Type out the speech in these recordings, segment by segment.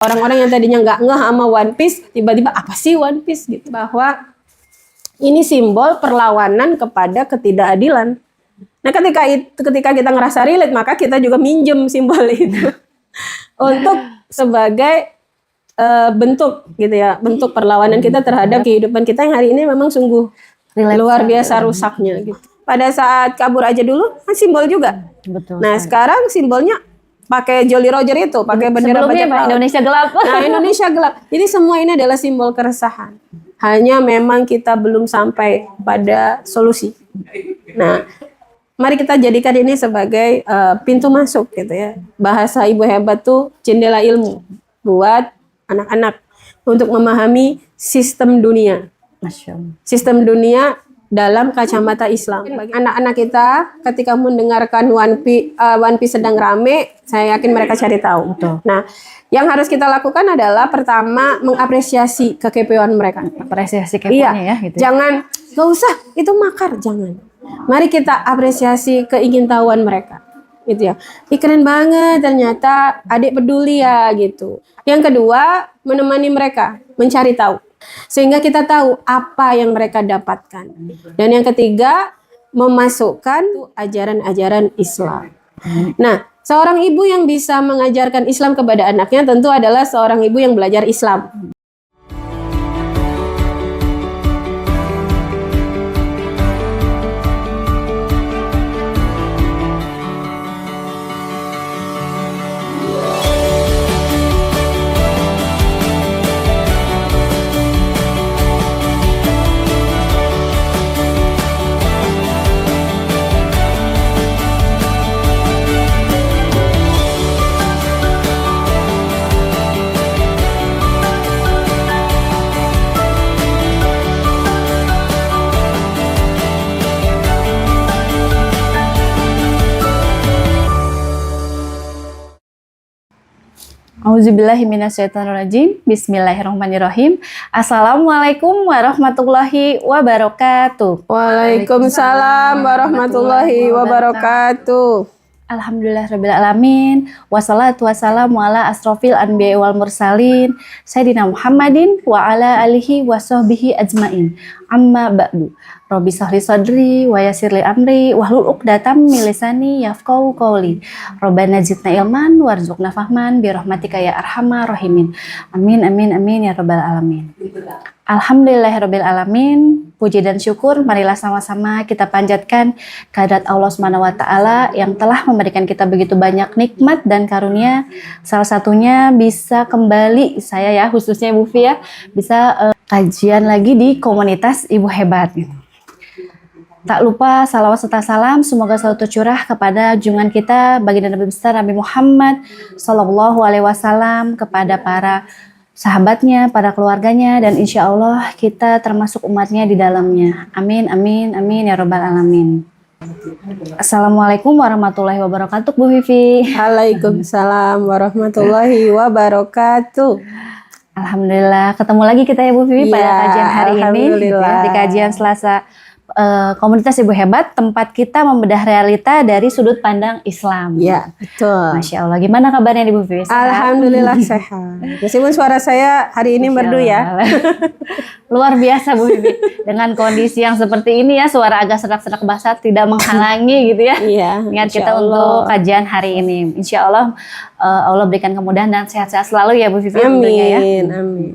Orang-orang yang tadinya nggak ngeh sama One Piece, tiba-tiba apa sih One Piece gitu. Bahwa ini simbol perlawanan kepada ketidakadilan. Nah ketika kita ngerasa relate, maka kita juga minjem simbol itu untuk sebagai bentuk gitu ya, bentuk perlawanan kita terhadap kehidupan kita yang hari ini memang sungguh luar biasa rusaknya gitu. Pada saat kabur aja dulu kan simbol juga. Betul. Nah sekarang simbolnya pakai Jolly Roger itu, pakai bendera bajak laut. Indonesia gelap. Nah Indonesia gelap. Jadi semua ini adalah simbol keresahan. Hanya memang kita belum sampai pada solusi. Nah, mari kita jadikan ini sebagai pintu masuk gitu ya. Bahasa Ibu Hebat tuh jendela ilmu buat anak-anak untuk memahami sistem dunia. Masya Allah. Sistem dunia dalam kacamata Islam. Bagi anak-anak kita ketika mendengarkan One Piece sedang rame, saya yakin mereka cari tahu. Betul. Nah, yang harus kita lakukan adalah pertama mengapresiasi kekepoan mereka. Apresiasi keponya ya gitu. Jangan, gak usah, itu makar, jangan. Mari kita apresiasi keingintahuan mereka. Gitu ya. Keren banget ternyata adik peduli ya gitu. Yang kedua, menemani mereka mencari tahu sehingga kita tahu apa yang mereka dapatkan. Dan yang ketiga, memasukkan ajaran-ajaran Islam. Nah, seorang ibu yang bisa mengajarkan Islam kepada anaknya tentu adalah seorang ibu yang belajar Islam. Auzubillahiminasyaitonirrajim. Bismillahirrahmanirrahim. Assalamualaikum warahmatullahi wabarakatuh. Waalaikumsalam warahmatullahi wabarakatuh. Alhamdulillahirabbil alamin. Wassalatu wassalamu ala asrofil anbiya'i wal mursalin Sayyidina Muhammadin wa ala alihi wa sahbihi ajmain. Amma ba'du. Rabbi sahli sadri wa yassir li amri wahlul 'uqdatam min lisani yafqahu qawli. Rabbana zidna ilman warzuqna fahman bi rahmatika ya arhamar rahimin. Amin amin amin ya rabbal alamin. Alhamdulillahirabbil alamin. Puji dan syukur marilah sama-sama kita panjatkan kehadirat Allah Subhanahu wa taala yang telah memberikan kita begitu banyak nikmat dan karunia. Salah satunya bisa kembali saya ya khususnya Ibu Fi ya bisa kajian lagi di komunitas Ibu Hebat. Tak lupa salawat serta salam semoga selalu tercurah kepada junjungan kita baginda Nabi besar Nabi Muhammad Sallallahu Alaihi Wasallam, kepada para sahabatnya, para keluarganya, dan insya Allah kita termasuk umatnya di dalamnya. Amin amin amin ya robbal alamin. Assalamualaikum warahmatullahi wabarakatuh Bu Vivi. Waalaikumsalam warahmatullahi wabarakatuh. Alhamdulillah ketemu lagi kita ya Bu Vivi pada kajian hari ini di kajian Selasa komunitas Ibu Hebat, tempat kita membedah realita dari sudut pandang Islam. Ya, betul. Masya Allah. Gimana kabarnya Ibu Vivi? Alhamdulillah sehat. Meskipun suara saya hari ini merdu ya. Luar biasa Bu Vivi. Dengan kondisi yang seperti ini ya, suara agak serak-serak basah tidak menghalangi gitu ya. Iya. Niat kita untuk kajian hari ini. Insya Allah Allah berikan kemudahan dan sehat-sehat selalu ya Bu Vivi. Amin, amin.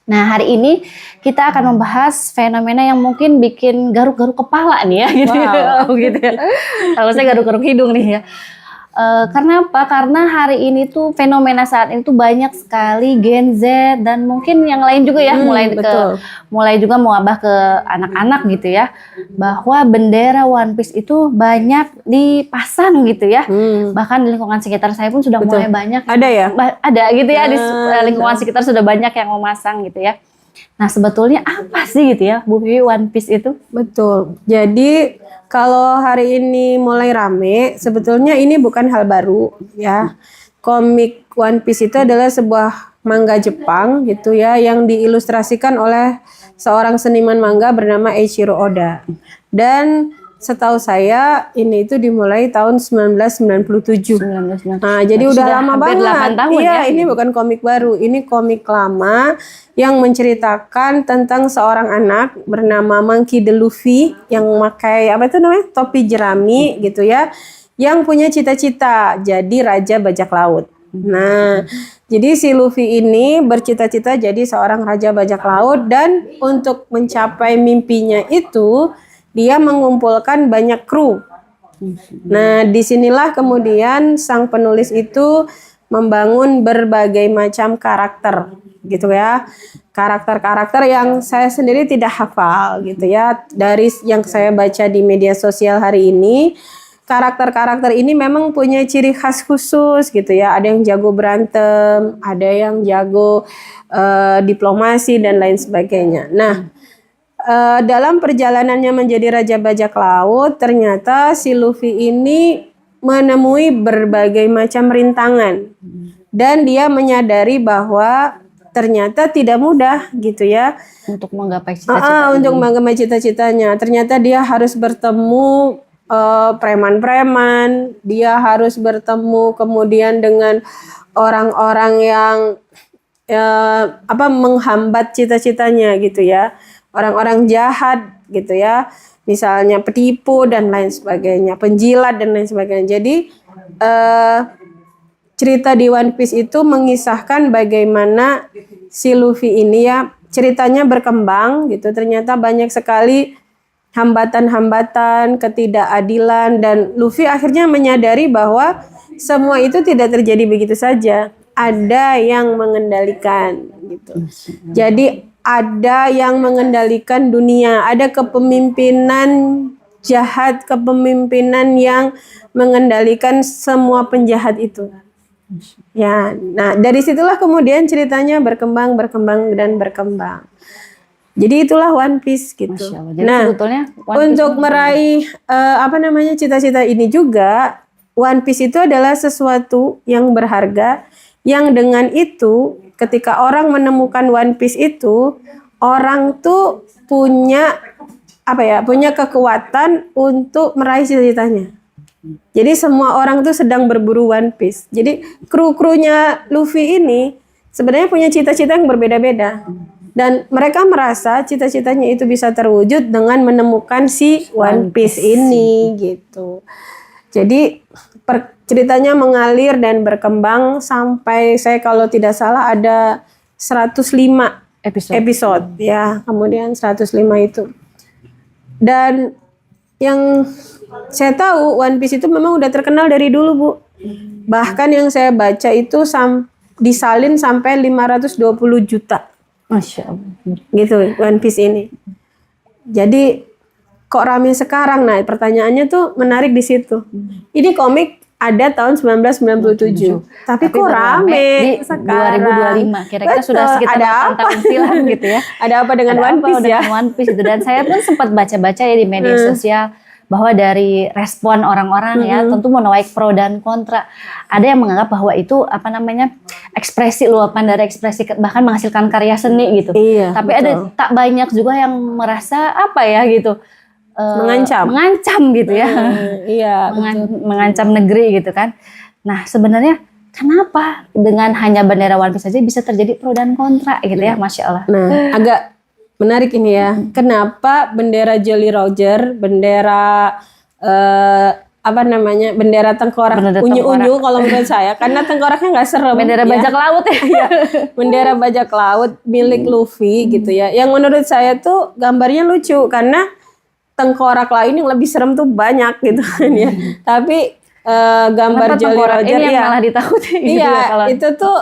Nah hari ini kita akan membahas fenomena yang mungkin bikin garuk-garuk kepala nih ya gitu, gitu ya. Kalau saya garuk-garuk hidung nih ya. Karena apa? Karena hari ini tuh fenomena saat ini tuh banyak sekali Gen Z dan mungkin yang lain juga ya, mulai juga mewabah ke anak-anak gitu ya, bahwa bendera One Piece itu banyak dipasang gitu ya. Bahkan di lingkungan sekitar saya pun sudah mulai banyak. Ada ya? Ada gitu ya, di lingkungan sekitar sudah banyak yang memasang gitu ya. Nah sebetulnya apa sih gitu ya Bu Vivi One Piece itu? Betul. Jadi kalau hari ini mulai rame, sebetulnya ini bukan hal baru ya. Komik One Piece itu adalah sebuah manga Jepang gitu ya, yang diilustrasikan oleh seorang seniman manga bernama Eiichiro Oda. Dan setahu saya ini itu dimulai tahun 1997. 19. Nah, jadi udah lama hampir banget. 8 tahun Iya, ya. ini bukan komik baru, ini komik lama yang menceritakan tentang seorang anak bernama Monkey D. Luffy yang memakai apa itu namanya? Topi jerami gitu ya. Yang punya cita-cita jadi raja bajak laut. Nah, jadi si Luffy ini bercita-cita jadi seorang raja bajak laut dan untuk mencapai mimpinya itu dia mengumpulkan banyak kru. Nah, disinilah kemudian sang penulis itu membangun berbagai macam karakter gitu ya. Karakter-karakter yang saya sendiri tidak hafal gitu ya. Dari yang saya baca di media sosial hari ini, karakter-karakter ini memang punya ciri khas khusus gitu ya. Ada yang jago berantem, ada yang jago diplomasi dan lain sebagainya. Nah, dalam perjalanannya menjadi raja bajak laut, ternyata si Luffy ini menemui berbagai macam rintangan dan dia menyadari bahwa ternyata tidak mudah gitu ya Untuk menggapai cita-cita untuk menggapai cita-citanya. Ternyata dia harus bertemu preman-preman, dia harus bertemu kemudian dengan orang-orang yang menghambat cita-citanya gitu ya. Orang-orang jahat gitu ya, misalnya penipu dan lain sebagainya, penjilat dan lain sebagainya. Jadi cerita di One Piece itu mengisahkan bagaimana si Luffy ini ya ceritanya berkembang gitu. Ternyata banyak sekali hambatan-hambatan, ketidakadilan dan Luffy akhirnya menyadari bahwa semua itu tidak terjadi begitu saja. Ada yang mengendalikan gitu. Jadi ada yang mengendalikan dunia, ada kepemimpinan jahat, kepemimpinan yang mengendalikan semua penjahat itu. Ya, nah dari situlah kemudian ceritanya berkembang dan berkembang. Jadi itulah One Piece gitu. Masya Allah. Jadi Nah, sebetulnya One Piece untuk ini meraih cita-cita ini juga, One Piece itu adalah sesuatu yang berharga, yang dengan itu ketika orang menemukan One Piece itu, orang tuh punya punya kekuatan untuk meraih cita-citanya. Jadi semua orang tuh sedang berburu One Piece. Jadi kru-krunya Luffy ini sebenarnya punya cita-cita yang berbeda-beda. Dan mereka merasa cita-citanya itu bisa terwujud dengan menemukan si One Piece ini gitu. Jadi ceritanya mengalir dan berkembang sampai saya kalau tidak salah ada 105 episode ya. Kemudian 105 itu. Dan yang saya tahu One Piece itu memang udah terkenal dari dulu, Bu. Bahkan yang saya baca itu disalin sampai 520 juta. Masya Allah. Gitu One Piece ini. Jadi kok rame sekarang? Nah, pertanyaannya tuh menarik di situ. Ini komik ada tahun 1997. Tapi kok rame di sekarang? 2025. Kira-kira Betul. sudah sekitar Ada 8 tahun silam gitu ya. Ada apa dengan One Piece ya? Dengan One Piece itu. Dan saya pun sempat baca-baca ya di media sosial bahwa dari respon orang-orang ya tentu menuai pro dan kontra. Ada yang menganggap bahwa itu ekspresi luapan dari ekspresi bahkan menghasilkan karya seni gitu. Iya, tapi betul. ada tak banyak juga yang merasa mengancam gitu ya. Iya, mengancam negeri gitu kan. Nah, sebenarnya kenapa dengan hanya bendera One Piece saja bisa terjadi pro dan kontra gitu ya, Masya Allah. Nah, agak menarik ini ya. Kenapa bendera Jolly Roger, bendera bendera tengkorak unyu-unyu kalau menurut saya, karena tengkoraknya nggak serem. Bendera bajak laut ya. Bendera bajak laut milik Luffy gitu ya. Yang menurut saya tuh gambarnya lucu karena tengkorak lain yang lebih serem tuh banyak gitu kan ya. Tapi gambar Jolly Roger ini yang malah ditakutin gitu iya, ya, kalau itu tuh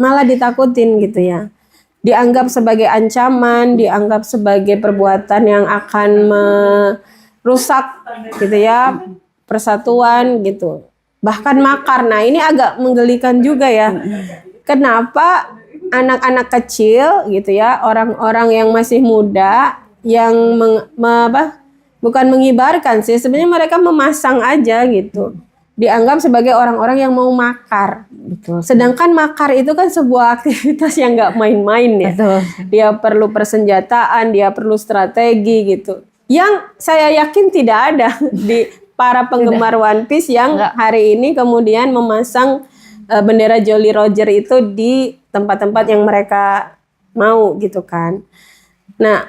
malah ditakutin gitu ya. Dianggap sebagai ancaman, dianggap sebagai perbuatan yang akan merusak gitu ya persatuan gitu. Bahkan makar. Nah, ini agak menggelikan juga ya. Kenapa anak-anak kecil gitu ya, orang-orang yang masih muda yang bukan mengibarkan sih, sebenarnya mereka memasang aja gitu. Dianggap sebagai orang-orang yang mau makar. Betul. Sedangkan makar itu kan sebuah aktivitas yang nggak main-main ya. Betul. Dia perlu persenjataan, dia perlu strategi gitu. Yang saya yakin tidak ada di para penggemar One Piece yang Enggak. hari ini kemudian memasang bendera Jolly Roger itu di tempat-tempat yang mereka mau gitu kan. Nah,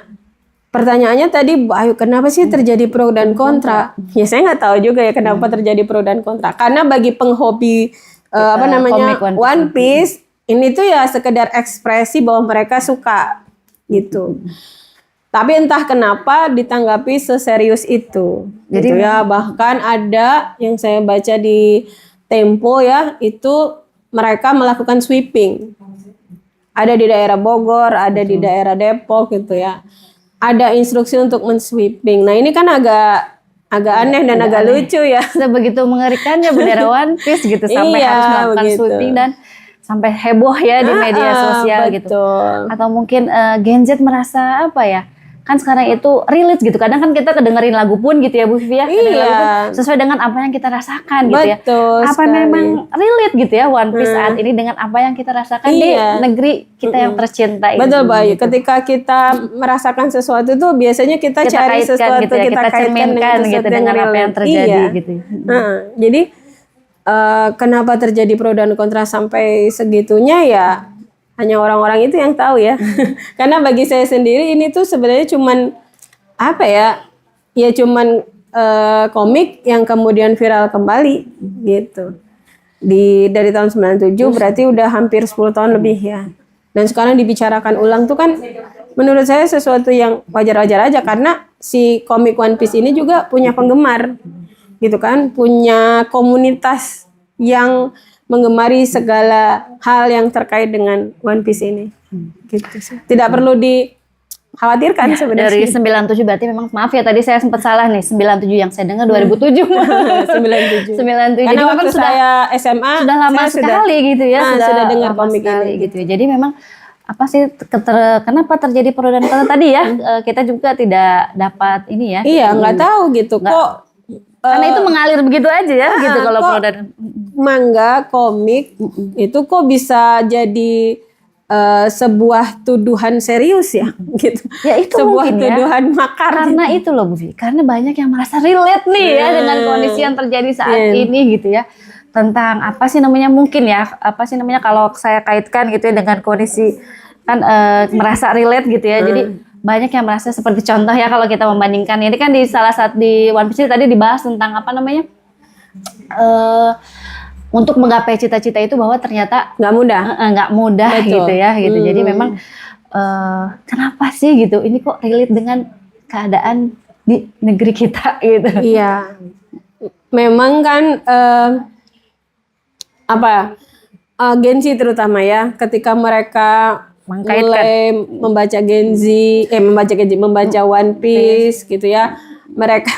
pertanyaannya tadi, Bu Ayu, kenapa sih terjadi pro dan kontra? Ya saya nggak tahu juga ya kenapa terjadi pro dan kontra. Karena bagi penghobi komik One Piece, ini tuh ya sekedar ekspresi bahwa mereka suka gitu. Tapi entah kenapa ditanggapi seserius itu. Jadi Gitu ya, bahkan ada yang saya baca di Tempo ya, itu mereka melakukan sweeping. Ada di daerah Bogor, ada di daerah Depok gitu ya. Ada instruksi untuk men-sweeping. Nah, ini kan agak aneh dan agak lucu ya. Sebegitu mengerikannya bendera One Piece gitu sampai Iya, harus melakukan begitu. sweeping dan sampai heboh ya di media sosial gitu. Betul. Atau mungkin Gen Z merasa apa ya? Kan sekarang itu relate gitu. Kadang kan kita kedengerin lagu pun gitu ya Bu Vivi ya. Kedengerin Iya. lagu pun sesuai dengan apa yang kita rasakan gitu ya. Betul Apa sekali. memang relate gitu ya One Piece saat ini dengan apa yang kita rasakan di Iya. negeri kita yang tercinta ini. Betul, Bayu. Gitu. Ketika kita merasakan sesuatu tuh biasanya kita cari kaitkan sesuatu, gitu ya, kita kaitkan cerminkan sesuatu gitu dengan apa yang relate. terjadi Iya. gitu. Jadi kenapa terjadi pro dan kontra sampai segitunya ya hanya orang-orang itu yang tahu ya. Karena bagi saya sendiri ini tuh sebenarnya cuman apa ya? Ya cuman komik yang kemudian viral kembali gitu. Dari tahun 97 berarti udah hampir 10 tahun lebih ya. Dan sekarang dibicarakan ulang tuh kan menurut saya sesuatu yang wajar-wajar aja karena si komik One Piece ini juga punya penggemar. Gitu kan, punya komunitas yang menggemari segala hal yang terkait dengan One Piece ini. Gitu sih. Tidak perlu dikhawatirkan sebenarnya. Dari 97 berarti memang maaf ya tadi saya sempat salah nih 97 yang saya dengar 2007. 97. 97. Karena Jadi memang waktu saya SMA sudah lama saya sekali gitu ya, sudah dengar lama komik sekali ini. gitu ya. Jadi memang apa sih kenapa terjadi pro dan kontra tadi ya? Kita juga tidak dapat ini ya. Iya, nggak tahu gitu Nggak. kok. Karena itu mengalir begitu aja ya gitu kalau kok pro dan manga komik itu kok bisa jadi sebuah tuduhan serius ya gitu. Ya itu sebuah mungkin ya. tuduhan makar. Karena itu loh Bu Vi, karena banyak yang merasa relate nih ya dengan kondisi yang terjadi saat ini gitu ya. Tentang apa sih namanya mungkin ya, apa sih namanya kalau saya kaitkan gitu ya dengan kondisi kan merasa relate gitu ya. Jadi banyak yang merasa seperti contoh ya kalau kita membandingkan ini kan di salah satu di One Piece tadi dibahas tentang apa namanya untuk menggapai cita-cita itu bahwa ternyata Nggak mudah. nggak mudah Betul. gitu ya gitu. Jadi memang kenapa sih gitu? Ini kok relate dengan keadaan di negeri kita gitu. Iya. Memang kan Gen Z terutama ya, ketika mereka Mengkaitkan. mulai membaca One Piece gitu ya, mereka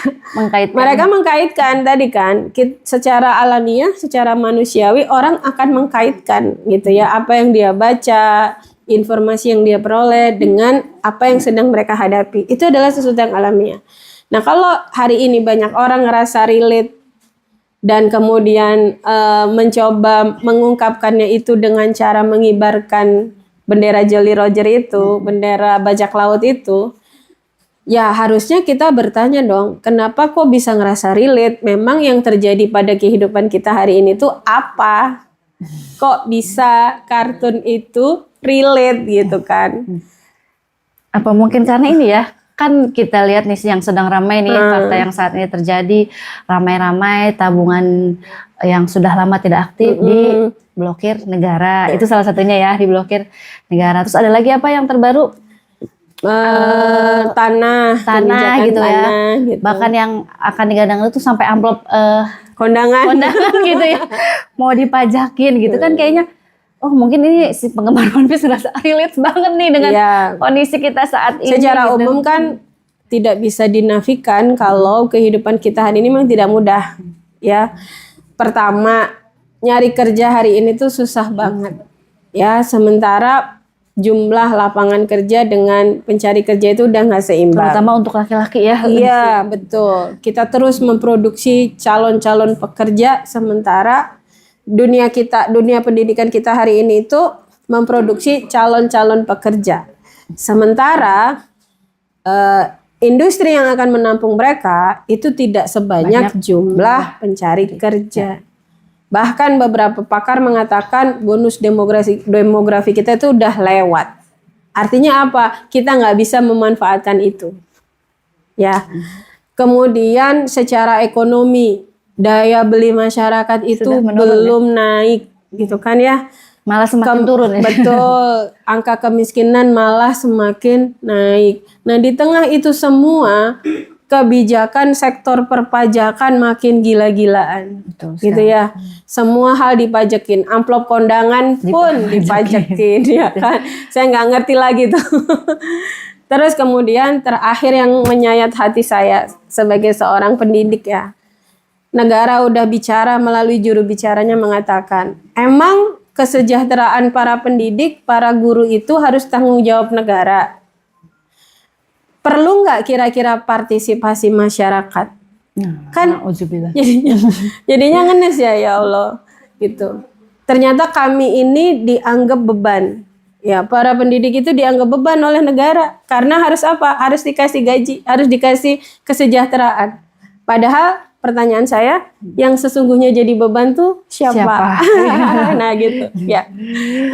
mengkaitkan tadi kan, secara alamiah, secara manusiawi orang akan mengkaitkan gitu ya, apa yang dia baca, informasi yang dia peroleh dengan apa yang sedang mereka hadapi. Itu adalah sesuatu yang alamiah. Nah, kalau hari ini banyak orang ngerasa relate dan kemudian mencoba mengungkapkannya itu dengan cara mengibarkan bendera Jolly Roger itu, bendera bajak laut itu, ya harusnya kita bertanya dong, kenapa kok bisa ngerasa relate? Memang yang terjadi pada kehidupan kita hari ini tuh apa? Kok bisa kartun itu relate gitu kan? Apa mungkin karena ini ya, kan kita lihat nih yang sedang ramai nih fakta yang saat ini terjadi, ramai-ramai tabungan yang sudah lama tidak aktif diblokir negara. Itu salah satunya ya, diblokir negara. Terus ada lagi apa yang terbaru? Tanah kebijakan gitu ya. tanah, gitu. Bahkan yang akan digadang itu sampai amplop kondangan gitu ya. Mau dipajakin gitu kan kayaknya oh mungkin ini si penggemar One Piece ngerasa relate banget nih dengan kondisi kita saat ini. Secara gitu. umum kan tidak bisa dinafikan kalau kehidupan kita hari ini memang tidak mudah. Ya, pertama nyari kerja hari ini tuh susah banget. Ya, sementara jumlah lapangan kerja dengan pencari kerja itu udah nggak seimbang. Terutama untuk laki-laki ya. Iya, betul. Kita terus memproduksi calon-calon pekerja sementara dunia pendidikan kita hari ini itu memproduksi calon-calon pekerja. Sementara industri yang akan menampung mereka itu tidak sebanyak Banyak. jumlah pencari kerja. Bahkan beberapa pakar mengatakan bonus demografi kita itu udah lewat. Artinya apa? Kita nggak bisa memanfaatkan itu. Ya. Kemudian secara ekonomi, daya beli masyarakat itu Sudah menurun, belum naik gitu kan ya. Malah semakin turun ya. Betul, angka kemiskinan malah semakin naik. Nah, di tengah itu semua, kebijakan sektor perpajakan makin gila-gilaan. Betul Gitu sekali. ya. Semua hal dipajakin, amplop kondangan pun dipajakin ya kan. Saya nggak ngerti lagi tuh. Terus kemudian terakhir yang menyayat hati saya sebagai seorang pendidik ya. Negara udah bicara melalui juru bicaranya mengatakan, emang kesejahteraan para pendidik, para guru itu harus tanggung jawab negara. Perlu nggak kira-kira partisipasi masyarakat? Kan Na'udzubillah. jadinya ngenes ya Allah gitu. Ternyata kami ini dianggap beban. Ya, para pendidik itu dianggap beban oleh negara karena harus apa? Harus dikasih gaji, harus dikasih kesejahteraan. Padahal pertanyaan saya, yang sesungguhnya jadi beban tuh siapa? Nah gitu ya.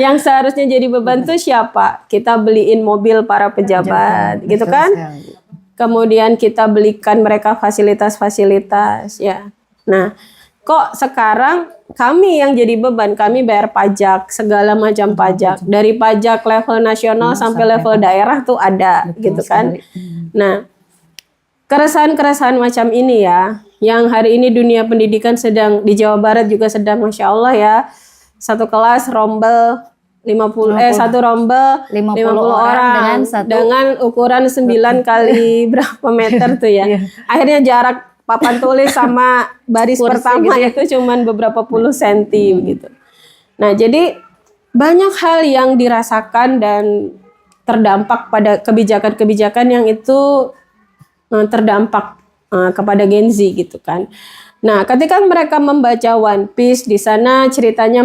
Yang seharusnya jadi beban tuh siapa? Kita beliin mobil para pejabat, gitu Betul kan? sekali. Kemudian kita belikan mereka fasilitas-fasilitas ya. Nah, kok sekarang kami yang jadi beban, kami bayar pajak, segala macam pajak. Dari pajak level nasional sampai level daerah tuh ada, Betul gitu kan. sekali. Nah, keresahan-keresahan macam ini ya, yang hari ini dunia pendidikan sedang, di Jawa Barat juga sedang, Masya Allah ya, satu kelas rombel 50, satu rombel 50 orang dengan dengan ukuran 9 kali berapa meter tuh ya. Iya. Akhirnya jarak papan tulis sama baris Kursi pertama gitu ya. itu cuman beberapa puluh senti begitu. Nah, jadi banyak hal yang dirasakan dan terdampak pada kebijakan-kebijakan yang itu terdampak kepada Gen Z gitu kan. Nah, ketika mereka membaca One Piece, di sana ceritanya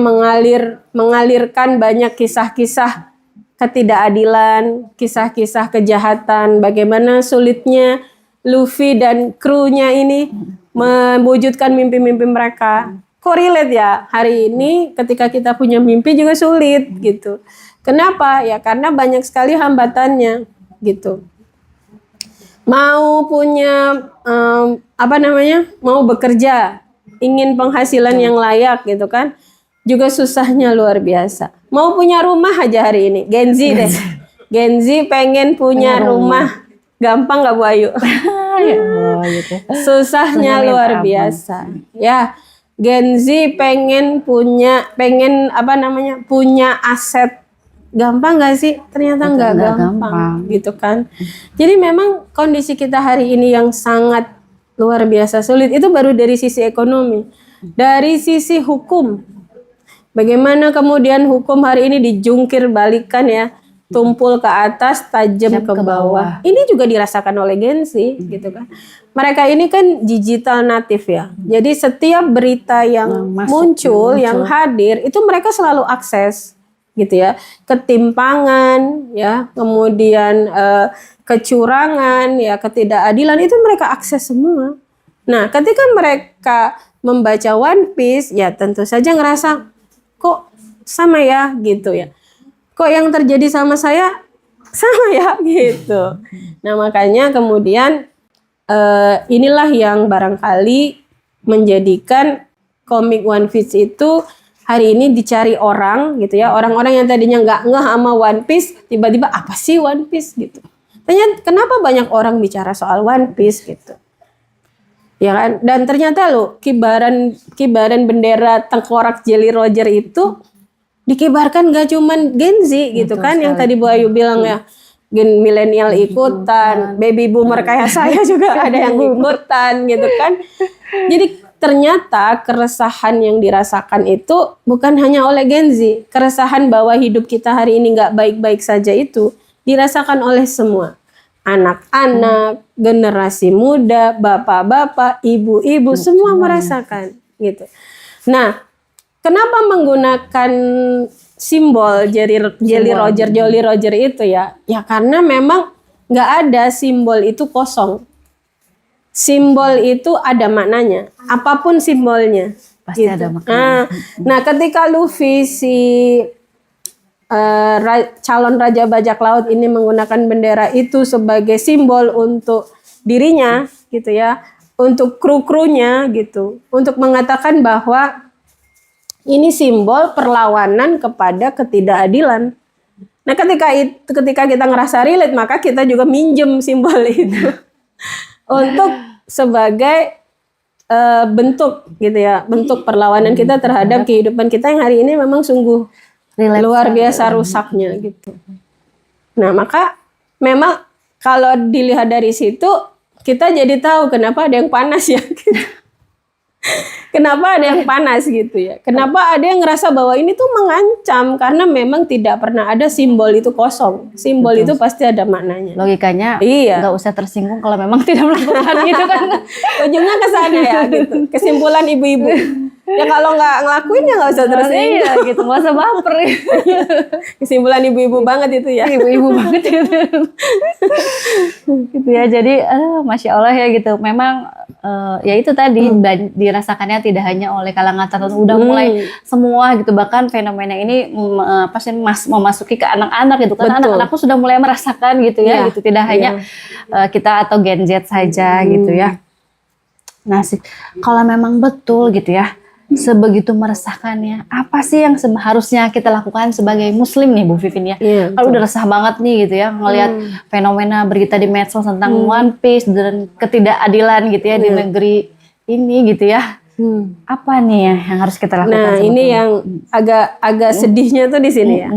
mengalirkan banyak kisah-kisah ketidakadilan, kisah-kisah kejahatan, bagaimana sulitnya Luffy dan krunya ini mewujudkan mimpi-mimpi mereka. Korelate ya, hari ini ketika kita punya mimpi juga sulit gitu. Kenapa? Ya karena banyak sekali hambatannya gitu. Mau punya mau bekerja, ingin penghasilan yang layak gitu kan, juga susahnya luar biasa. Mau punya rumah aja hari ini, Gen Z deh. Gen Z pengen punya rumah, gampang nggak Bu Ayu? Ya Allah, gitu. Susahnya luar biasa. Ya, Gen Z pengen punya aset. Gampang nggak sih? Ternyata nggak gampang gitu kan. Jadi memang kondisi kita hari ini yang sangat luar biasa sulit itu baru dari sisi ekonomi. Dari sisi hukum, bagaimana kemudian hukum hari ini dijungkir balikan ya, tumpul ke atas, tajam ke bawah. Ini juga dirasakan oleh Gen Z gitu kan. Mereka ini kan digital native ya. Jadi setiap berita yang muncul, yang hadir itu mereka selalu akses gitu ya, ketimpangan ya, kemudian kecurangan ya, ketidakadilan itu mereka akses semua. Nah, ketika mereka membaca One Piece ya tentu saja ngerasa kok sama ya gitu ya. Kok yang terjadi sama saya sama ya gitu. Nah, makanya kemudian inilah yang barangkali menjadikan komik One Piece itu hari ini dicari orang gitu ya, orang-orang yang tadinya nggak ngeh sama One Piece, tiba-tiba apa sih One Piece gitu. Ternyata kenapa banyak orang bicara soal One Piece gitu. Ya kan? Dan ternyata loh kibaran bendera tengkorak Jelly Roger itu dikibarkan gak cuman Gen Z gitu. Betul kan sekali. Yang tadi Bu Ayu bilang ya, gen milenial ikutan, baby boomer kayak saya juga ada yang ikutan gitu kan. Jadi ternyata keresahan yang dirasakan itu bukan hanya oleh Gen Z. Keresahan bahwa hidup kita hari ini nggak baik-baik saja itu dirasakan oleh semua. Anak-anak, generasi muda, bapak-bapak, ibu-ibu, semua merasakan gitu. Nah, kenapa menggunakan simbol Jolly Roger itu ya? Ya karena memang nggak ada simbol itu kosong. Simbol itu ada maknanya, apapun simbolnya. Pasti ada maknanya. Nah, ketika Luffy si calon raja bajak laut ini menggunakan bendera itu sebagai simbol untuk dirinya, gitu ya, untuk kru-krunya, gitu, untuk mengatakan bahwa ini simbol perlawanan kepada ketidakadilan. Nah, ketika kita ngerasa relate, maka kita juga minjem simbol itu untuk sebagai bentuk, gitu ya, bentuk perlawanan kita terhadap kehidupan kita yang hari ini memang sungguh luar biasa rusaknya, gitu. Nah, maka memang kalau dilihat dari situ, kita jadi tahu kenapa ada yang panas ya. Kenapa ada yang panas gitu ya? Kenapa ada yang ngerasa bahwa ini tuh mengancam, karena memang tidak pernah ada simbol itu kosong. Simbol itu pasti ada maknanya. Logikanya Iya. nggak usah tersinggung kalau memang tidak melakukan gitu kan. Ujungnya ke sana ya gitu. Kesimpulan ibu-ibu. Ya kalau nggak ngelakuin ya nggak usah tersinggung. Iya gitu, nggak usah baper. Kesimpulan ibu-ibu banget itu ya. Ibu-ibu banget gitu. Gitu ya. Jadi Masya Allah ya gitu. Memang ya itu tadi dirasakannya tidak hanya oleh kalangan tertentu, udah mulai semua gitu, bahkan fenomena ini memasuki ke anak-anak gitu kan. Anak-anak pun sudah mulai merasakan gitu ya, gitu, tidak hanya kita atau Gen Z saja gitu ya. Nah kalau memang betul gitu ya, sebegitu meresahkannya, apa sih yang harusnya kita lakukan sebagai muslim nih Bu Vivin ya? Kalau udah resah banget nih gitu ya, ngelihat fenomena berita di medsos tentang One Piece dan ketidakadilan gitu ya di negeri ini gitu ya. Apa nih yang harus kita lakukan? Nah, ini yang agak sedihnya tuh di sini ya.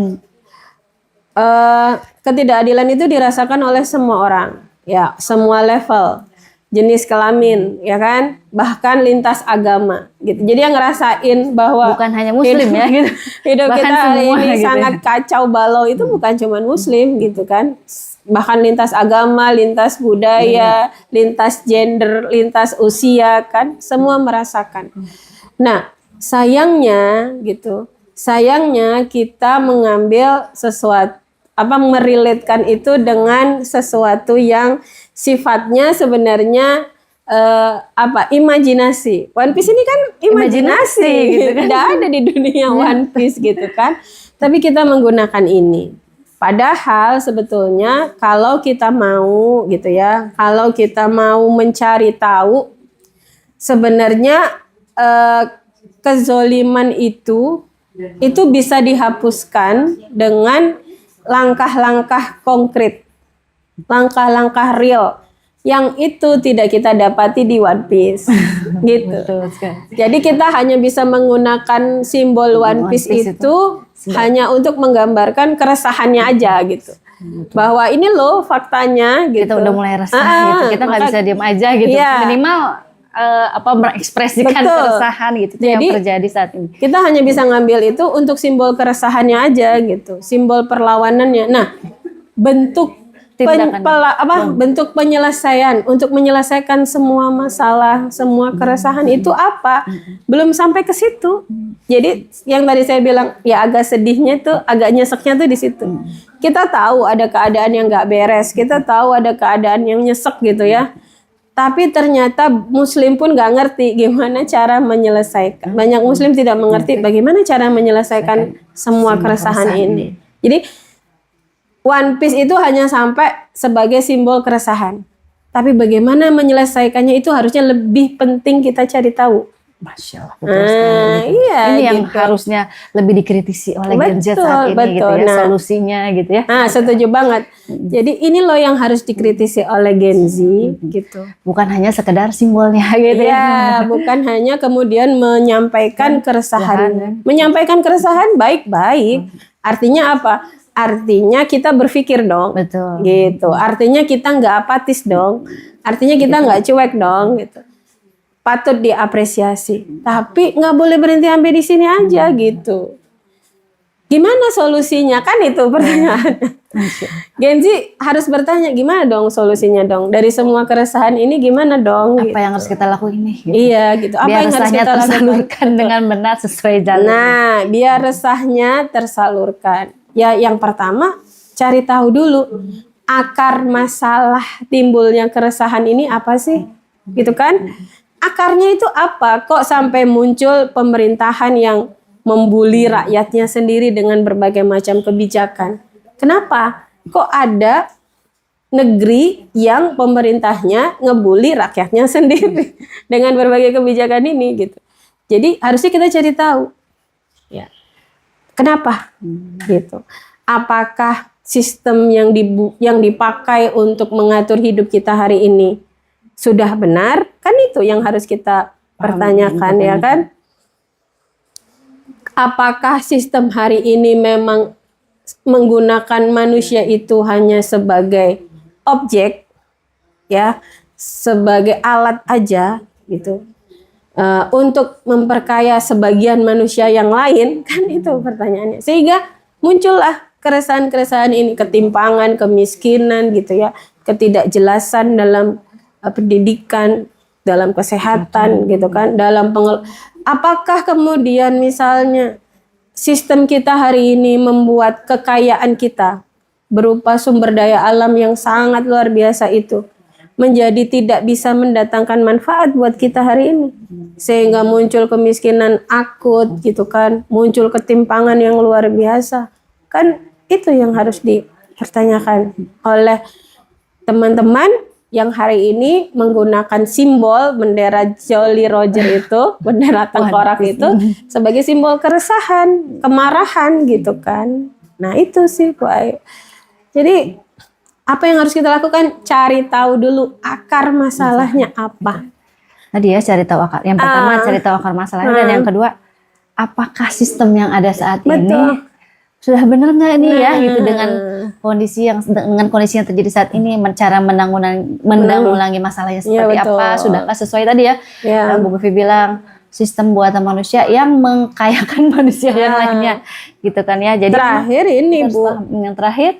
Ketidakadilan itu dirasakan oleh semua orang, ya, semua level, jenis kelamin, ya kan, bahkan lintas agama, gitu. Jadi yang ngerasain bahwa bukan hanya muslim ya, gitu. Hidup bahkan kita hari semua, ini gitu sangat kacau balau itu bukan cuma muslim, gitu kan, bahkan lintas agama, lintas budaya, lintas gender, lintas usia, kan, semua merasakan. Nah, sayangnya, gitu, sayangnya kita mengambil sesuatu, merelatekan itu dengan sesuatu yang sifatnya sebenarnya imajinasi. One Piece ini kan imajinasi gitu kan. Tidak ada di dunia One Piece gitu kan. Tapi kita menggunakan ini. Padahal sebetulnya kalau kita mau gitu ya, kalau kita mau mencari tahu sebenarnya kezoliman itu bisa dihapuskan dengan langkah-langkah konkret, langkah-langkah real yang itu tidak kita dapati di One Piece, gitu. Jadi kita hanya bisa menggunakan simbol One Piece itu hanya untuk menggambarkan keresahannya aja, gitu. Bahwa ini loh faktanya, gitu. Kita udah mulai resah, gitu. Kita nggak bisa diam aja, gitu. Iya. Minimal mengekspresikan keresahan gitu. Itu yang terjadi saat ini. Kita hanya bisa ngambil itu untuk simbol keresahannya aja, gitu, simbol perlawanannya. Nah, bentuk bentuk penyelesaian untuk menyelesaikan semua masalah, semua keresahan itu apa? Belum sampai ke situ. Jadi yang tadi saya bilang ya agak sedihnya tuh, agak nyeseknya tuh di situ. Kita tahu ada keadaan yang nggak beres, kita tahu ada keadaan yang nyesek gitu ya. Tapi ternyata Muslim pun nggak ngerti gimana cara menyelesaikan. Banyak Muslim tidak mengerti bagaimana cara menyelesaikan semua keresahan ini. Jadi One Piece itu hanya sampai sebagai simbol keresahan. Tapi bagaimana menyelesaikannya itu harusnya lebih penting kita cari tahu. Masya Allah, betul sekali. Iya, ini yang gitu. harusnya lebih dikritisi oleh Gen Z saat ini, gitu ya, solusinya gitu ya. Nah, setuju banget. Jadi ini loh yang harus dikritisi oleh Gen Z, gitu. Bukan hanya sekedar simbolnya gitu ya. Bukan hanya kemudian menyampaikan keresahan. Menyampaikan keresahan baik-baik. Artinya apa? Artinya kita berpikir dong. Betul. Gitu. Artinya kita nggak apatis dong. Artinya kita nggak cuek dong, gitu. Patut diapresiasi, tapi nggak boleh berhenti sampai di sini aja, gitu. Gimana solusinya? Kan itu pertanyaannya. Gen Z harus bertanya, gimana dong solusinya dong? Dari semua keresahan ini gimana dong? Apa gitu. yang harus kita lakuin nih? Gitu. Iya, gitu. Apa biar yang harus kita tersalurkan dengan benar sesuai jalan. Nah, biar resahnya tersalurkan. Ya, yang pertama cari tahu dulu akar masalah timbulnya keresahan ini apa sih? Gitu kan? Akarnya itu apa? Kok sampai muncul pemerintahan yang membuli rakyatnya sendiri dengan berbagai macam kebijakan? Kenapa? Kok ada negeri yang pemerintahnya ngebully rakyatnya sendiri dengan berbagai kebijakan ini gitu. Jadi harusnya kita cari tahu. Ya. Kenapa? Gitu. Apakah sistem yang dipakai untuk mengatur hidup kita hari ini sudah benar? Kan itu yang harus kita pertanyakan, ya kan? Apakah sistem hari ini memang menggunakan manusia itu hanya sebagai objek, ya, sebagai alat aja gitu, untuk memperkaya sebagian manusia yang lain? Kan itu pertanyaannya. Sehingga muncullah keresahan-keresahan ini, ketimpangan, kemiskinan gitu ya, ketidakjelasan dalam pendidikan, dalam kesehatan gitu kan, dalam apakah kemudian misalnya sistem kita hari ini membuat kekayaan kita berupa sumber daya alam yang sangat luar biasa itu menjadi tidak bisa mendatangkan manfaat buat kita hari ini, sehingga muncul kemiskinan akut gitu kan, muncul ketimpangan yang luar biasa. Kan itu yang harus dipertanyakan oleh teman-teman yang hari ini menggunakan simbol bendera Jolly Roger itu, bendera tengkorak itu sebagai simbol keresahan, kemarahan gitu kan. Nah itu sih Bu Ayu. Jadi apa yang harus kita lakukan? Cari tahu dulu akar masalahnya apa. Tadi ya cari tahu akar. Yang pertama cari taw akar masalahnya, dan yang kedua apakah sistem yang ada saat ini sudah benar nggak ini ya gitu dengan kondisi yang terjadi saat ini, cara menanggulangi masalahnya seperti apa, sudahkah sesuai tadi ya Bu Govi bilang sistem buatan manusia yang mengkayakan manusia yang lainnya gitu kan ya. Jadi terakhir ini Bu, yang terakhir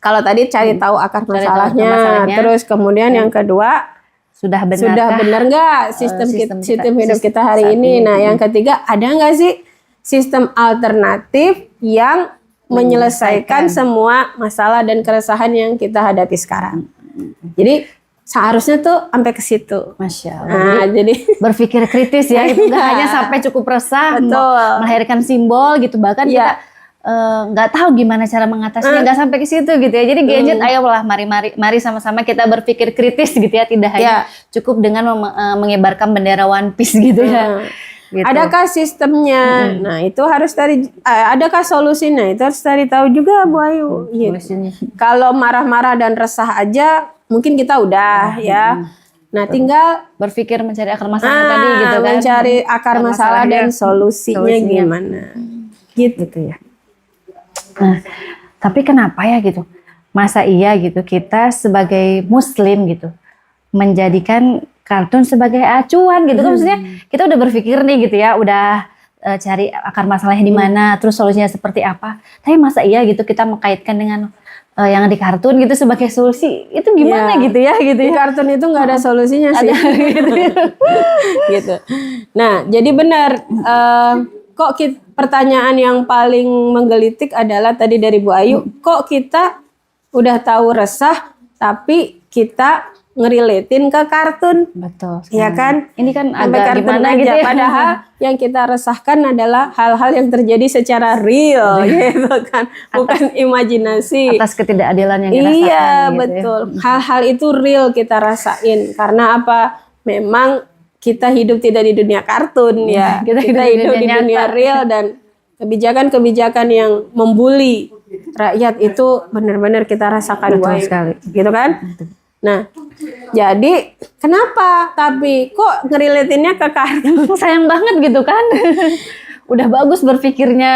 kalau tadi cari tahu akar masalahnya, terus kemudian yang kedua sudah benar nggak sistem hidup kita hari ini. Nah yang ketiga, ada nggak sih sistem alternatif yang menyelesaikan semua masalah dan keresahan yang kita hadapi sekarang. Jadi seharusnya tuh sampai ke situ. Masya Allah. Nah, jadi berpikir kritis ya, itu nggak hanya sampai cukup resah, melahirkan simbol gitu, bahkan kita nggak tahu gimana cara mengatasinya, nggak sampai ke situ gitu ya. Jadi gadget, ayolah mari sama-sama kita berpikir kritis gitu ya, tidak hanya cukup dengan mengibarkan bendera One Piece gitu ya. Gitu. Adakah sistemnya? Nah itu harus adakah solusinya? Itu harus cari tahu juga Bu Ayu. Gitu. Kalau marah-marah dan resah aja mungkin kita udah ya. Nah tinggal berpikir mencari akar masalah tadi gitu kan. Mencari akar masalah dan solusinya gimana. Gitu ya. Nah, tapi kenapa ya gitu? Masa iya gitu kita sebagai muslim gitu menjadikan kartun sebagai acuan gitu kan, maksudnya kita udah berpikir nih gitu ya, udah cari akar masalahnya di mana, terus solusinya seperti apa. Tapi masa iya gitu kita mengkaitkan dengan yang di kartun gitu sebagai solusi, itu gimana gitu ya gitu ya. Di kartun itu nggak ada solusinya sih. Gitu. Nah jadi benar, pertanyaan yang paling menggelitik adalah tadi dari Bu Ayu, kok kita udah tahu resah tapi kita ngerelatin ke kartun. Betul. Ya kan? Ini kan agak gimana gitu ya. Padahal yang kita resahkan adalah hal-hal yang terjadi secara real gitu kan. Bukan imajinasi. Atas ketidakadilan yang dirasakan. Iya, gitu betul. Ya. Hal-hal itu real kita rasain. Karena apa? Memang kita hidup tidak di dunia kartun ya. Kita hidup di dunia real, dan kebijakan-kebijakan yang membuli rakyat itu benar-benar kita rasakan. Betul sekali. Gitu kan? Nah, jadi kenapa? Tapi kok ngerelatinnya ke kartun? Sayang banget gitu kan. Udah bagus berpikirnya,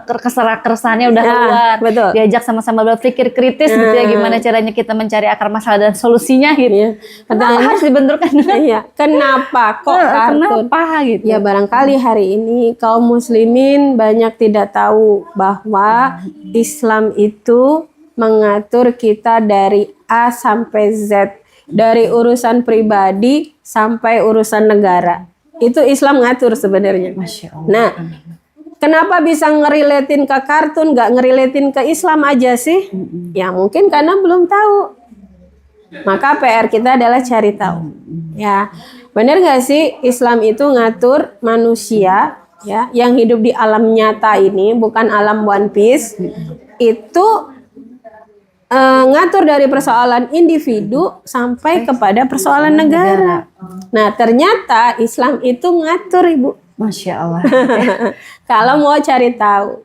keresahannya udah keluar. Betul. Diajak sama-sama berpikir kritis gitu ya, gimana caranya kita mencari akar masalah dan solusinya gitu. Iya. Kenapa harus dibenturkan? Iya. Kenapa kok kartun? Kenapa gitu? Ya barangkali hari ini kaum muslimin banyak tidak tahu bahwa Islam itu mengatur kita dari A sampai Z, dari urusan pribadi sampai urusan negara. Itu Islam ngatur sebenarnya. Masya Allah. Nah, Kenapa bisa ngerelatin ke kartun, nggak ngerelatin ke Islam aja sih? Ya mungkin karena belum tahu. Maka PR kita adalah cari tahu. Ya, benar nggak sih Islam itu ngatur manusia ya yang hidup di alam nyata ini, bukan alam One Piece. Itu ngatur dari persoalan individu sampai kepada persoalan negara. Nah, ternyata Islam itu ngatur, Ibu. Masya Allah. Kalau mau cari tahu,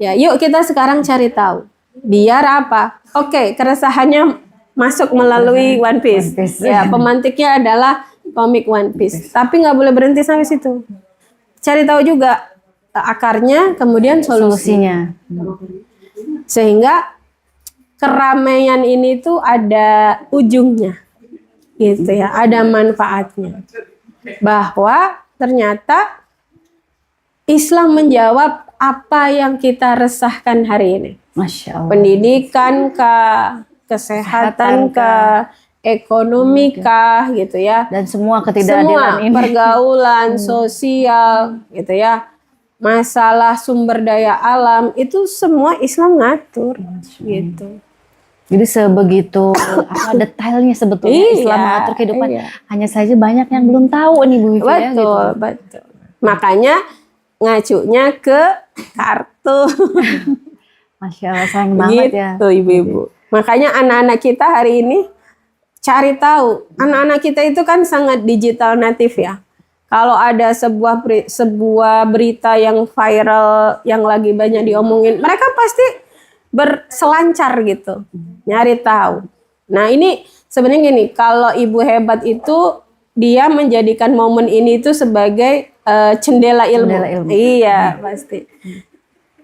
ya yuk kita sekarang cari tahu. Biar apa? Oke, keresahannya masuk melalui One Piece. Ya, pemantiknya adalah komik One Piece. Tapi nggak boleh berhenti sampai situ. Cari tahu juga akarnya, kemudian solusinya. Sehingga keramaian ini tuh ada ujungnya, gitu ya, ada manfaatnya. Bahwa ternyata Islam menjawab apa yang kita resahkan hari ini. Masya Allah. Pendidikan kah, kesehatan kah, ekonomi kah, gitu ya. Dan semua ketidakadilan Semua ini. pergaulan sosial, gitu ya. Masalah sumber daya alam itu semua Islam ngatur, gitu. Jadi sebegitu detailnya sebetulnya Iya, Islam mengatur kehidupan. iya. Hanya saja banyak yang belum tahu nih Bu Vivi ya, gitu. Betul, betul. Makanya ngacunya ke kartun. Masya Allah, sayang banget ya. Gitu, Ibu-ibu. Makanya anak-anak kita hari ini cari tahu. Anak-anak kita itu kan sangat digital native ya. Kalau ada sebuah berita yang viral yang lagi banyak diomongin, mereka pasti berselancar gitu, nyari tahu. Nah ini sebenarnya gini, kalau ibu hebat itu dia menjadikan momen ini itu sebagai jendela ilmu. Jendela ilmu. Iya pasti.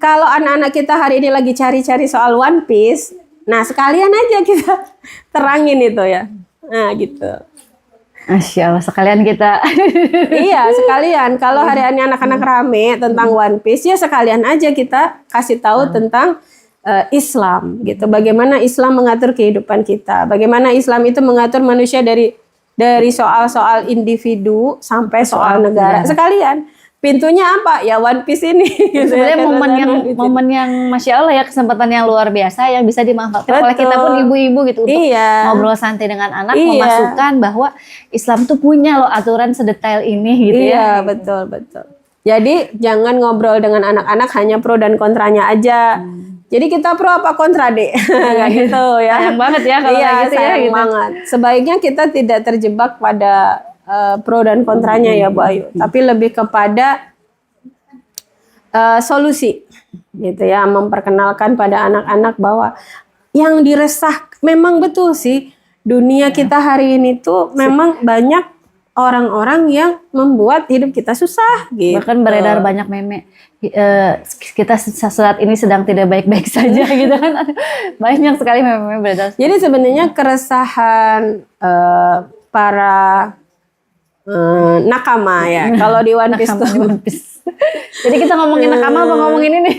Kalau anak-anak kita hari ini lagi cari-cari soal One Piece, nah sekalian aja kita terangin itu ya. Nah gitu. Masya Allah, sekalian kita. Iya sekalian. Kalau hari ini anak-anak rame tentang One Piece, ya sekalian aja kita kasih tahu tentang Islam gitu. Bagaimana Islam mengatur kehidupan kita. Bagaimana Islam itu mengatur manusia dari soal-soal individu sampai soal negara. Sekalian. Pintunya apa? Ya One Piece ini. Gitu ya. Sebenarnya momen yang Masya Allah ya, kesempatan yang luar biasa yang bisa dimanfaatkan oleh kita pun ibu-ibu gitu untuk ngobrol santai dengan anak, memasukkan bahwa Islam tuh punya loh aturan sedetail ini gitu ya. Iya, betul, betul. Jadi jangan ngobrol dengan anak-anak hanya pro dan kontranya aja. Jadi kita pro apa kontra, Dek? Kayak gitu ya. Sayang banget ya kalau kayak gitu ya. Sayang banget. Sebaiknya kita tidak terjebak pada pro dan kontranya ya Bu Ayu. Tapi lebih kepada solusi gitu ya. Memperkenalkan pada anak-anak bahwa yang diresah memang betul sih. Dunia kita hari ini tuh memang banyak orang-orang yang membuat hidup kita susah gitu. Bahkan beredar banyak meme, kita saat ini sedang tidak baik-baik saja gitu kan. Banyak sekali meme-meme beredar. Jadi sebenarnya keresahan para nakama ya. Kalau di One Piece tuh. Jadi kita ngomongin nakama apa ngomongin ini?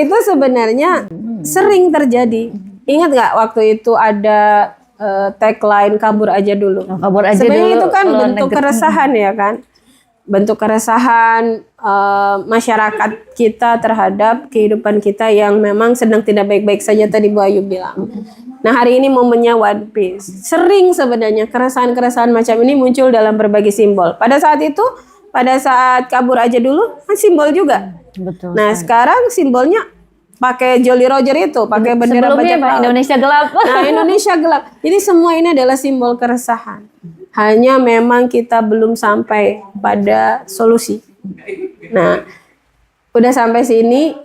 Itu sebenarnya sering terjadi. Ingat nggak waktu itu ada tagline kabur aja dulu. Kabur aja sebenarnya dulu. Itu kan bentuk keresahan ya kan. Bentuk keresahan masyarakat kita terhadap kehidupan kita yang memang sedang tidak baik-baik saja tadi Bu Ayu bilang. Nah hari ini momennya One Piece. Sering sebenarnya keresahan-keresahan macam ini muncul dalam berbagai simbol. Pada saat itu, pada saat kabur aja dulu kan simbol juga. Betul. Nah sekarang simbolnya pakai Jolly Roger itu, pakai bendera bajak laut. Indonesia gelap. Nah, Indonesia gelap. Jadi semua ini adalah simbol keresahan. Hanya memang kita belum sampai pada solusi. Nah, udah sampai sini,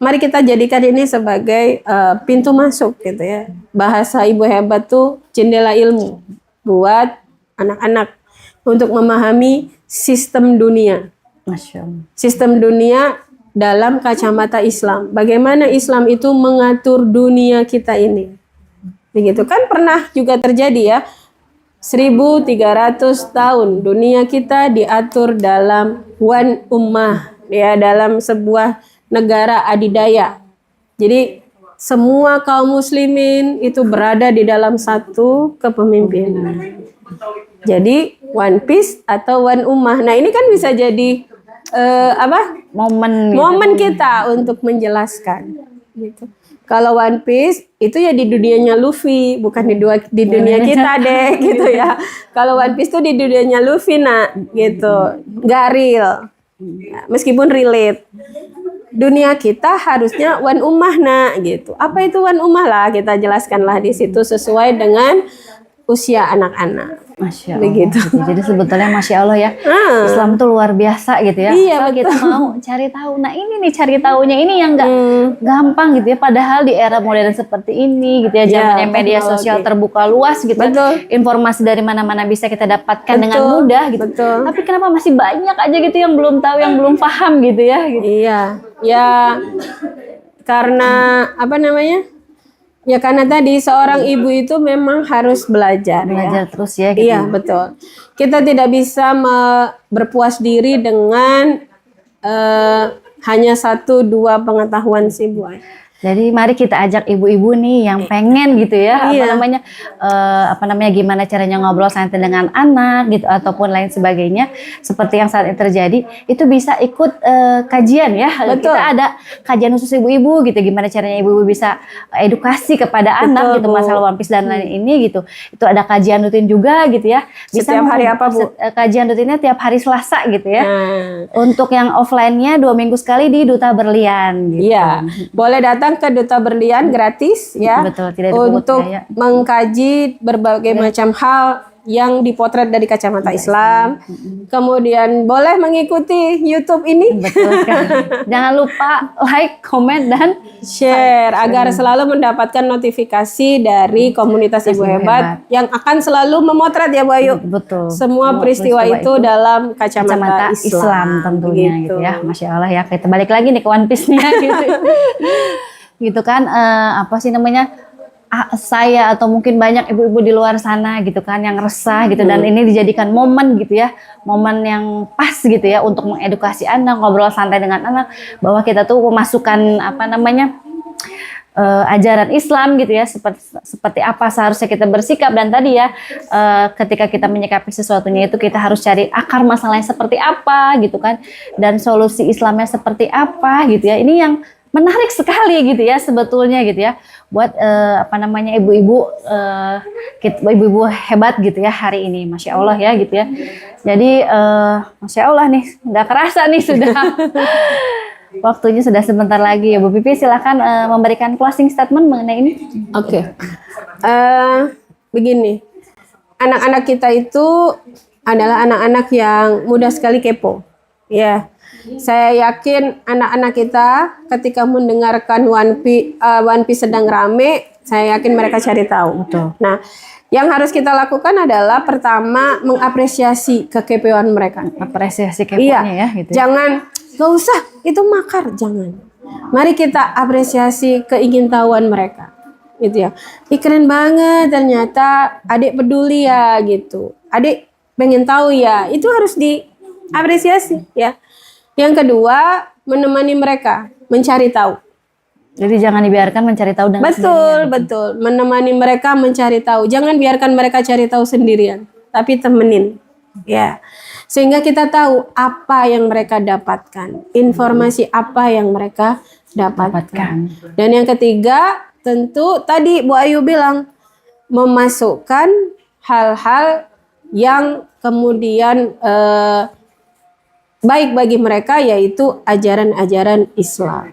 mari kita jadikan ini sebagai pintu masuk gitu ya. Bahasa Ibu Hebat tuh jendela ilmu buat anak-anak untuk memahami sistem dunia. Masya Allah. Sistem dunia dalam kacamata Islam. Bagaimana Islam itu mengatur dunia kita ini. Begitu kan pernah juga terjadi ya. 1300 tahun dunia kita diatur dalam one ummah ya, dalam sebuah negara adidaya. Jadi semua kaum muslimin itu berada di dalam satu kepemimpinan. Jadi One Piece atau One Ummah. Nah ini kan bisa jadi Momen gitu. momen kita untuk menjelaskan gitu. Kalau One Piece itu ya di dunianya Luffy, bukan di dunia kita deh gitu ya. Kalau One Piece tuh di dunianya Luffy gitu, nggak real. Ya, meskipun relate. Dunia kita harusnya One Ummah gitu. Apa itu One Ummah lah, kita jelaskanlah di situ sesuai dengan usia anak-anak. Masya Allah. Begitu. Gitu. Jadi sebetulnya Masya Allah ya, Islam tuh luar biasa gitu ya. Iya, Asal kita mau cari tahu. Nah ini nih cari tahunya ini yang nggak gampang gitu ya. Padahal di era modern seperti ini gitu ya, zamannya media teknologi. sosial terbuka luas gitu. Betul. Informasi dari mana-mana bisa kita dapatkan dengan mudah gitu. Betul. Tapi kenapa masih banyak aja gitu yang belum tahu, yang belum paham gitu ya? Gitu. Iya, ya karena apa namanya? Ya karena tadi seorang ibu itu memang harus belajar Belajar ya. terus ya gitu. Iya, betul. Kita tidak bisa berpuas diri dengan hanya 1-2 pengetahuan sih, Bu. Jadi mari kita ajak ibu-ibu nih yang pengen gitu ya, Iya. apa namanya gimana caranya ngobrol santai dengan anak gitu ataupun lain sebagainya seperti yang saat ini terjadi, itu bisa ikut kajian ya. Betul. Kita ada kajian khusus ibu-ibu gitu, gimana caranya ibu-ibu bisa edukasi kepada anak gitu Bu. masalah One Piece dan lain ini gitu. Itu ada kajian rutin juga gitu ya. Setiap hari apa, Bu? Kajian rutinnya tiap hari Selasa gitu ya. Nah, Untuk yang offline-nya 2 minggu sekali di Duta Berlian gitu. iya, boleh datang ke Duta Berlian gratis ya. Betul, tidak dipungut untuk biaya. mengkaji berbagai macam hal yang dipotret dari kacamata Islam. Kemudian boleh mengikuti YouTube ini. Betul sekali. Jangan lupa like, komen, dan Share agar selalu mendapatkan notifikasi dari komunitas Ibu Hebat yang akan selalu memotret ya Bu Ayu. betul. Semua peristiwa itu dalam kacamata Islam tentunya gitu ya. Masya Allah ya. Kita balik lagi nih ke One Piece nih ya, gitu. Gitu kan apa sih namanya? Saya atau mungkin banyak ibu-ibu di luar sana gitu kan yang resah gitu dan ini dijadikan momen gitu ya, momen yang pas gitu ya untuk mengedukasi anak, ngobrol santai dengan anak bahwa kita tuh memasukkan apa namanya ajaran Islam gitu ya, seperti apa seharusnya kita bersikap dan tadi ya ketika kita menyikapi sesuatunya itu kita harus cari akar masalahnya seperti apa gitu kan dan solusi Islamnya seperti apa gitu ya. Ini yang menarik sekali gitu ya sebetulnya gitu ya buat apa namanya ibu-ibu ibu-ibu hebat gitu ya hari ini, Masya Allah ya gitu ya. Jadi Masya Allah nih nggak kerasa nih sudah waktunya sudah sebentar lagi ya Bu Pipi, silakan memberikan closing statement mengenai ini. Oke. Begini, anak-anak kita itu adalah anak-anak yang mudah sekali kepo ya. Saya yakin anak-anak kita ketika mendengarkan One Piece sedang rame, saya yakin mereka cari tahu. Betul. Nah, yang harus kita lakukan adalah pertama mengapresiasi kekepoan mereka. Apresiasi keponya ya gitu. Jangan, gak usah, itu makar, jangan. Mari kita apresiasi keingintahuan mereka. Gitu ya. Ih, keren banget ternyata adik peduli ya gitu. Adik pengen tahu ya, itu harus diapresiasi ya. Yang kedua, menemani mereka mencari tahu. Jadi jangan dibiarkan mencari tahu dengan Betul. Menemani mereka mencari tahu. Jangan biarkan mereka cari tahu sendirian, tapi temenin. Ya. Sehingga kita tahu apa yang mereka dapatkan, informasi apa yang mereka dapatkan. Dan yang ketiga, tentu tadi Bu Ayu bilang memasukkan hal-hal yang kemudian baik bagi mereka, yaitu ajaran-ajaran Islam.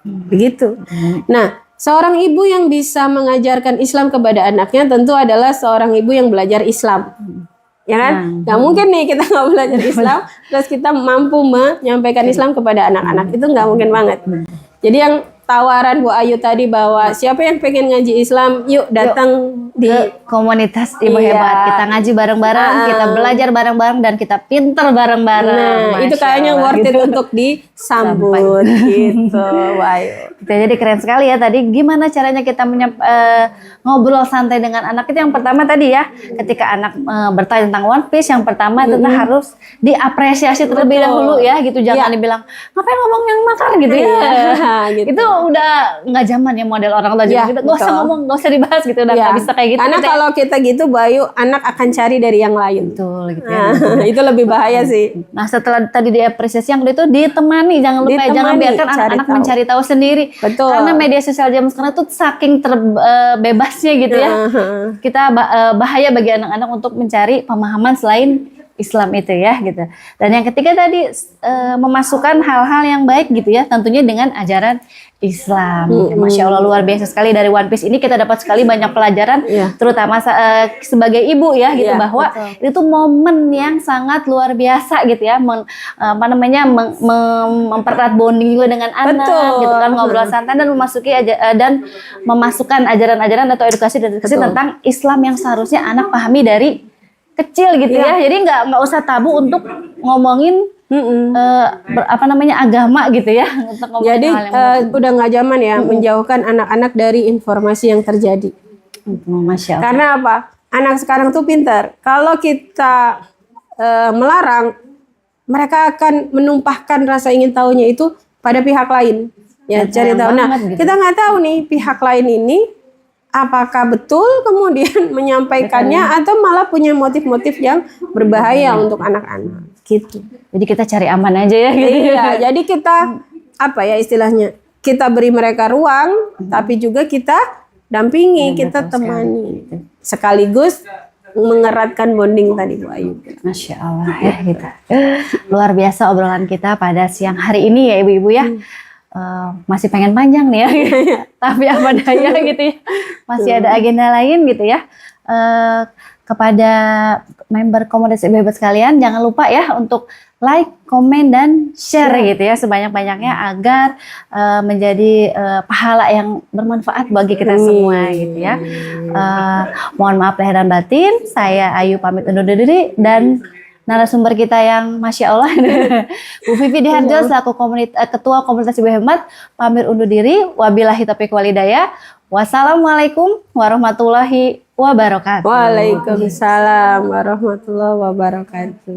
Begitu. Nah, seorang ibu yang bisa mengajarkan Islam kepada anaknya tentu adalah seorang ibu yang belajar Islam. Ya kan? Gak mungkin nih kita nggak belajar Islam terus kita mampu menyampaikan Islam kepada anak-anak. Itu nggak mungkin banget. Jadi yang tawaran Bu Ayu tadi bahwa siapa yang pengen ngaji Islam, yuk datang di komunitas Ibu Hebat. Kita ngaji bareng-bareng, kita belajar bareng-bareng, dan kita pinter bareng-bareng. Nah, itu kayaknya worth it untuk disambut gitu. Bu Ayu. Jadi keren sekali ya tadi. Gimana caranya kita ngobrol santai dengan anak itu? Yang pertama tadi ya, ketika anak bertanya tentang One Piece, yang pertama tentu harus diapresiasi terlebih dahulu ya gitu. Jangan dibilang ngapain ngomong yang makar gitu ya. Gitu. Itu udah nggak zaman ya model orang tua gitu. Nggak usah ngomong, nggak usah dibahas gitu. Udah nggak bisa kayak gitu. Karena gitu ya. kalau kita gitu, Bayu, anak akan cari dari yang lain. Betul gitu ya. Nah, itu lebih bahaya sih. Nah setelah tadi diapresiasi, yang kedua itu ditemani, jangan lupa ya, jangan Ditemani, biarkan cari anak-anak tahu. mencari tahu sendiri. Betul. Karena media sosial zaman sekarang itu saking terbebasnya gitu ya. Kita bahaya bagi anak-anak untuk mencari pemahaman selain Islam itu ya gitu. Dan yang ketiga tadi memasukkan hal-hal yang baik gitu ya, tentunya dengan ajaran Islam. Gitu. Masya Allah luar biasa sekali dari One Piece ini kita dapat sekali banyak pelajaran, terutama sebagai ibu ya gitu, bahwa itu momen yang sangat luar biasa gitu ya, mempererat bonding juga dengan anak, gitu kan, ngobrol santai dan memasukkan ajaran-ajaran atau edukasi tentang Islam yang seharusnya anak pahami dari kecil gitu ya. Jadi nggak usah tabu untuk ngomongin agama gitu ya. Untuk ngomongin Jadi hal yang udah nggak zaman ya menjauhkan anak-anak dari informasi yang terjadi. Masya Allah. Karena apa? Anak sekarang tuh pintar. Kalau kita melarang, mereka akan menumpahkan rasa ingin tahunya itu pada pihak lain. Ya, cari tahu. Nah, gitu. kita nggak tahu nih pihak lain ini apakah betul kemudian menyampaikannya atau malah punya motif-motif yang berbahaya untuk anak-anak gitu. Jadi kita cari aman aja ya gitu. Iya, jadi kita apa ya istilahnya? Kita beri mereka ruang, tapi juga kita dampingi, kita temani. Sekaligus mengeratkan bonding tadi Bu Ayu. Masya Allah ya gitu. Luar biasa obrolan kita pada siang hari ini ya ibu-ibu ya. Masih pengen panjang nih ya, tapi apa daya gitu ya, masih ada agenda lain gitu ya. Kepada member komunitas ibu hebat sekalian, jangan lupa ya untuk like, komen, dan share gitu ya sebanyak-banyaknya agar menjadi pahala yang bermanfaat bagi kita semua gitu ya. Mohon maaf lahir dan batin, saya Ayu pamit undur diri dan narasumber kita yang Masya Allah Bu Vivi Diharjo selaku Ketua Komunitas Ibu Hemat pamit undur diri. Wabillahi taufiq wal hidayah. Wassalamualaikum warahmatullahi wabarakatuh. Waalaikumsalam warahmatullahi wabarakatuh.